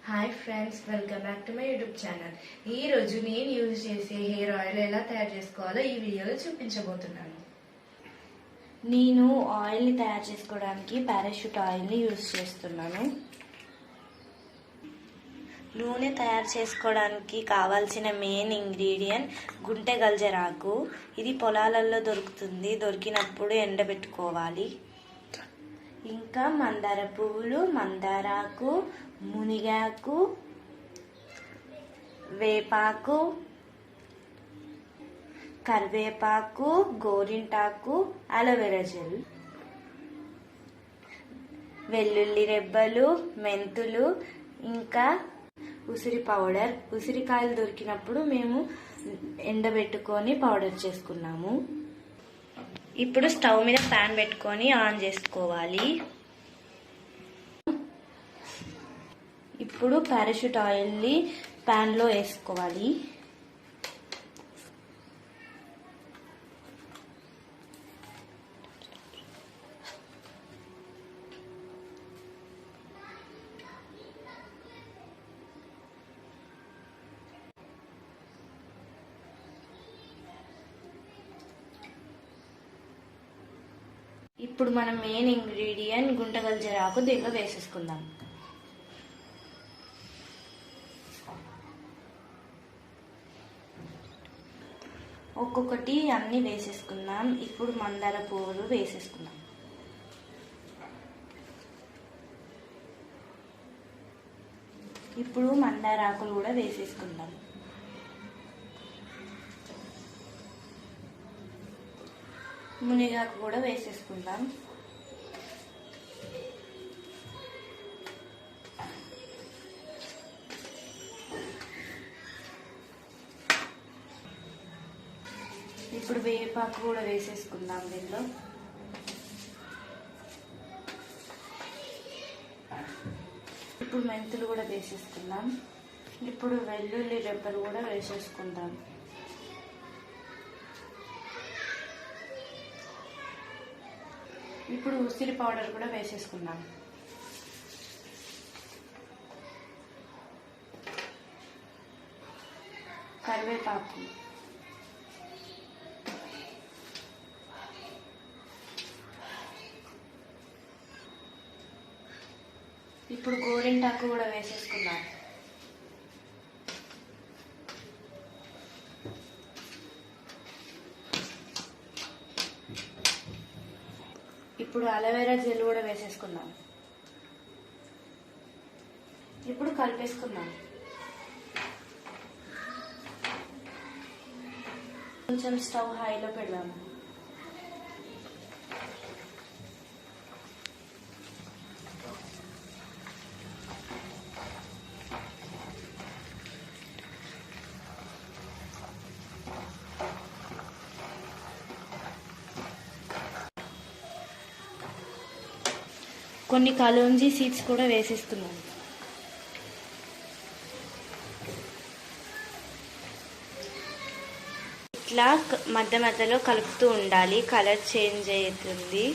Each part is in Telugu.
Hi friends, welcome back to my YouTube channel. ఈరోజు నేను యూజ్ చేసే హెయిర్ ఆయిల్ ఎలా తయారు చేసుకోవాలో ఈ వీడియోలో చూపించబోతున్నాను. నేను ఆయిల్ని తయారు చేసుకోవడానికి పారాషూట్ ఆయిల్ని యూజ్ చేస్తున్నాను. నూనె తయారు చేసుకోవడానికి కావాల్సిన మెయిన్ ఇంగ్రీడియంట్ గుంటె గల్జరాకు. ఇది పొలాలలో దొరుకుతుంది, దొరికినప్పుడు ఎండబెట్టుకోవాలి. ఇంకా మందార పువ్వులు, మందారాకు, మునిగాకు, వేపాకు, కరివేపాకు, గోరింటాకు, అలోవెరా జెల్, వెల్లుల్లి రెబ్బలు, మెంతులు, ఇంకా ఉసిరి పౌడర్. ఉసిరికాయలు దొరికినప్పుడు మేము ఎండబెట్టుకొని పౌడర్ చేసుకున్నాము. ఇప్పుడు స్టవ్ మీద ప్యాన్ పెట్టుకొని ఆన్ చేసుకోవాలి. ఇప్పుడు పారాషూట్ ఆయిల్ని ప్యాన్లో వేసుకోవాలి. ఇప్పుడు మనం మెయిన్ ఇంగ్రీడియంట్ గుంటె గల్జరాకు దీంట్లో వేసేసుకుందాం. ఒక్కొక్కటి అన్ని వేసేసుకుందాం. ఇప్పుడు మందార పువ్వులు వేసేసుకుందాం. ఇప్పుడు మందార ఆకులు కూడా వేసేసుకుందాం. మునిగాకు కూడా వేసేసుకుందాం. ఇప్పుడు వేపాకు కూడా వేసేసుకుందాం దీనిలో. ఇప్పుడు మెంతులు కూడా వేసేసుకుందాం. ఇప్పుడు వెల్లుల్లి రెబ్బలు కూడా వేసేసుకుందాం. ఇప్పుడు ఉసిరి పౌడర్ కూడా వేసేసుకుందాం. కరివేపాకు, ఇప్పుడు గోరింటాకు కూడా వేసేసుకుందాం. ఇప్పుడు అలోవెరా జెల్ కూడా వేసేసుకుందాం. ఇప్పుడు కలిపేసుకుందాం. కొంచెం స్టవ్ హైలో పెడదాము. కొన్ని కలోంజీ సీడ్స్ కూడా వేసేస్తున్నాం. ఇట్లా మధ్య మధ్యలో కలుపుతూ ఉండాలి, కలర్ చేంజ్ అవుతుంది.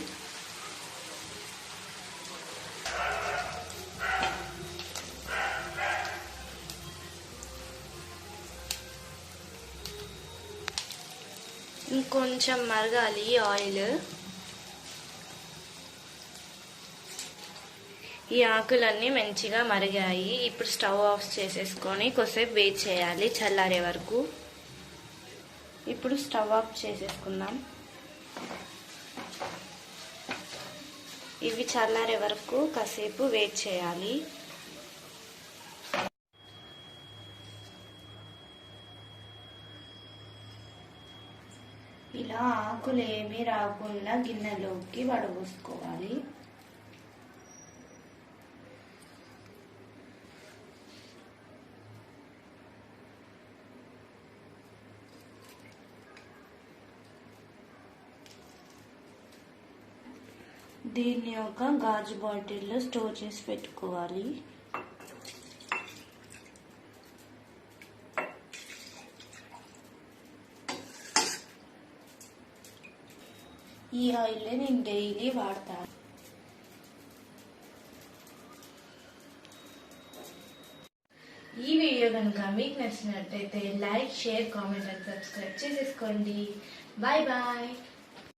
ఇంకొంచెం మరగాలి ఆయిల్. ఈ ఆకులన్నీ మంచిగా మరిగాయి. ఇప్పుడు స్టవ్ ఆఫ్ చేసేసుకొని కొద్దిసేపు వెయిట్ చేయాలి చల్లారే వరకు. ఇప్పుడు స్టవ్ ఆఫ్ చేసేసుకుందాం. ఇవి చల్లారే వరకు కాసేపు వెయిట్ చేయాలి. ఇలా ఆకులు ఏమీ రాకుండా గిన్నెలోకి వడబోసుకోవాలి. దీన్ని ఒక గాజు బాటిల్లో స్టోర్ చేసి పెట్టుకోవాలి. ఈ ఆయిల్ నేను డైలీ వాడతాను. వీడియో కనుక మీకు నచ్చినట్టయితే like, share, comment and subscribe చేసేసుకోండి. Bye bye.